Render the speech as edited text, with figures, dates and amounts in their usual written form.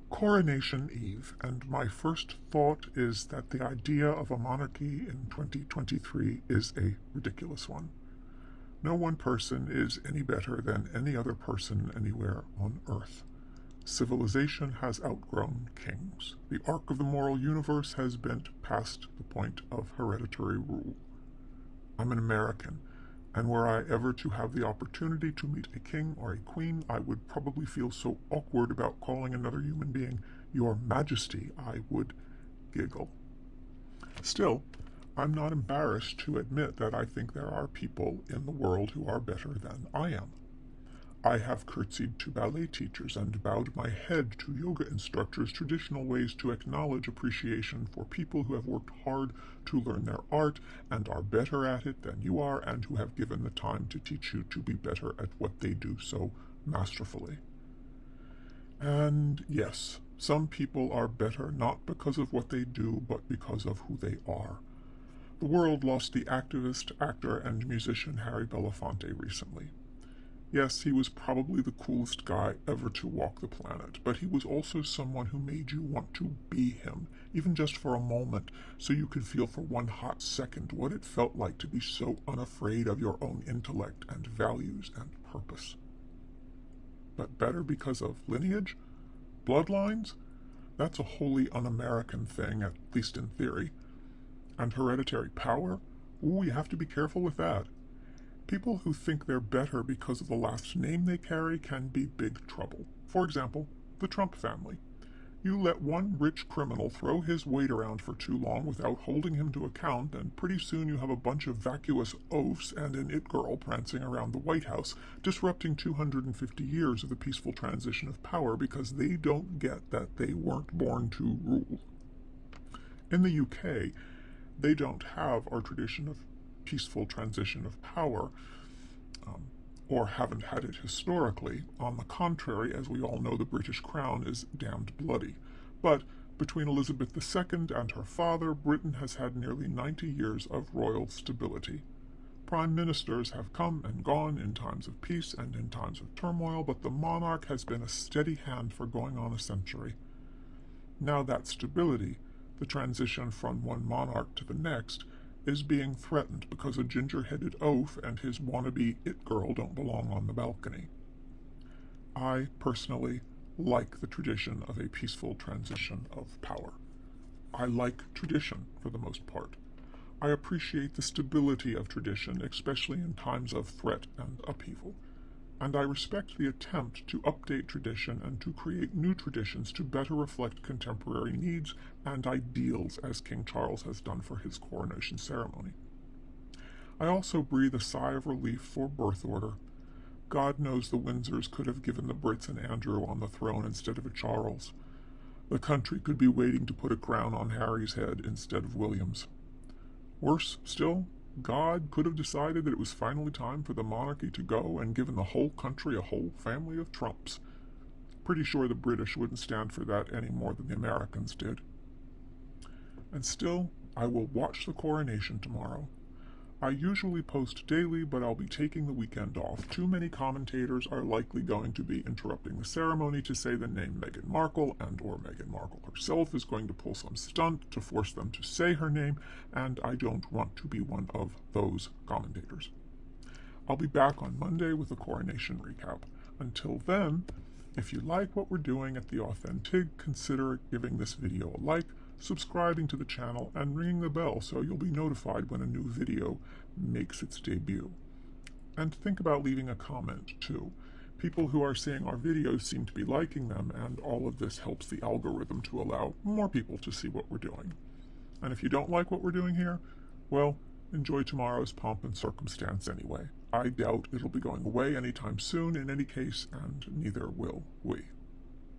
Coronation Eve, and my first thought is that the idea of a monarchy in 2023 is a ridiculous one. No one person is any better than any other person anywhere on Earth. Civilization has outgrown kings. The arc of the moral universe has bent past the point of hereditary rule. I'm an American, and were I ever to have the opportunity to meet a king or a queen, I would probably feel so awkward about calling another human being Your Majesty, I would giggle. Still, I'm not embarrassed to admit that I think there are people in the world who are better than I am. I have curtsied to ballet teachers and bowed my head to yoga instructors, traditional ways to acknowledge appreciation for people who have worked hard to learn their art and are better at it than you are, and who have given the time to teach you to be better at what they do so masterfully. And yes, some people are better not because of what they do, but because of who they are. The world lost the activist, actor, and musician Harry Belafonte recently. Yes, he was probably the coolest guy ever to walk the planet, but he was also someone who made you want to be him, even just for a moment, so you could feel for one hot second what it felt like to be so unafraid of your own intellect and values and purpose. But better because of lineage? Bloodlines? That's a wholly un-American thing, at least in theory. And hereditary power? Ooh, you have to be careful with that. People who think they're better because of the last name they carry can be big trouble. For example, the Trump family. You let one rich criminal throw his weight around for too long without holding him to account, and pretty soon you have a bunch of vacuous oafs and an it-girl prancing around the White House, disrupting 250 years of the peaceful transition of power because they don't get that they weren't born to rule. In the UK, they don't have our tradition of peaceful transition of power, or haven't had it historically. On the contrary, as we all know, the British Crown is damned bloody. But between Elizabeth II and her father, Britain has had nearly 90 years of royal stability. Prime ministers have come and gone in times of peace and in times of turmoil, but the monarch has been a steady hand for going on a century. Now that stability, the transition from one monarch to the next, is being threatened because a ginger-headed oaf and his wannabe it-girl don't belong on the balcony. I, personally, like the tradition of a peaceful transition of power. I like tradition, for the most part. I appreciate the stability of tradition, especially in times of threat and upheaval. And I respect the attempt to update tradition and to create new traditions to better reflect contemporary needs and ideals, as King Charles has done for his coronation ceremony. I also breathe a sigh of relief for birth order. God knows the Windsors could have given the Brits an Andrew on the throne instead of a Charles. The country could be waiting to put a crown on Harry's head instead of William's. Worse still, God could have decided that it was finally time for the monarchy to go and given the whole country a whole family of Trumps. Pretty sure the British wouldn't stand for that any more than the Americans did. And still, I will watch the coronation tomorrow. I usually post daily, but I'll be taking the weekend off. Too many commentators are likely going to be interrupting the ceremony to say the name Meghan Markle, or Meghan Markle herself is going to pull some stunt to force them to say her name, and I don't want to be one of those commentators. I'll be back on Monday with a coronation recap. Until then, if you like what we're doing at The Authentic, consider giving this video a like, subscribing to the channel, and ringing the bell so you'll be notified when a new video makes its debut. And think about leaving a comment, too. People who are seeing our videos seem to be liking them, and all of this helps the algorithm to allow more people to see what we're doing. And if you don't like what we're doing here, well, enjoy tomorrow's pomp and circumstance anyway. I doubt it'll be going away anytime soon in any case, and neither will we.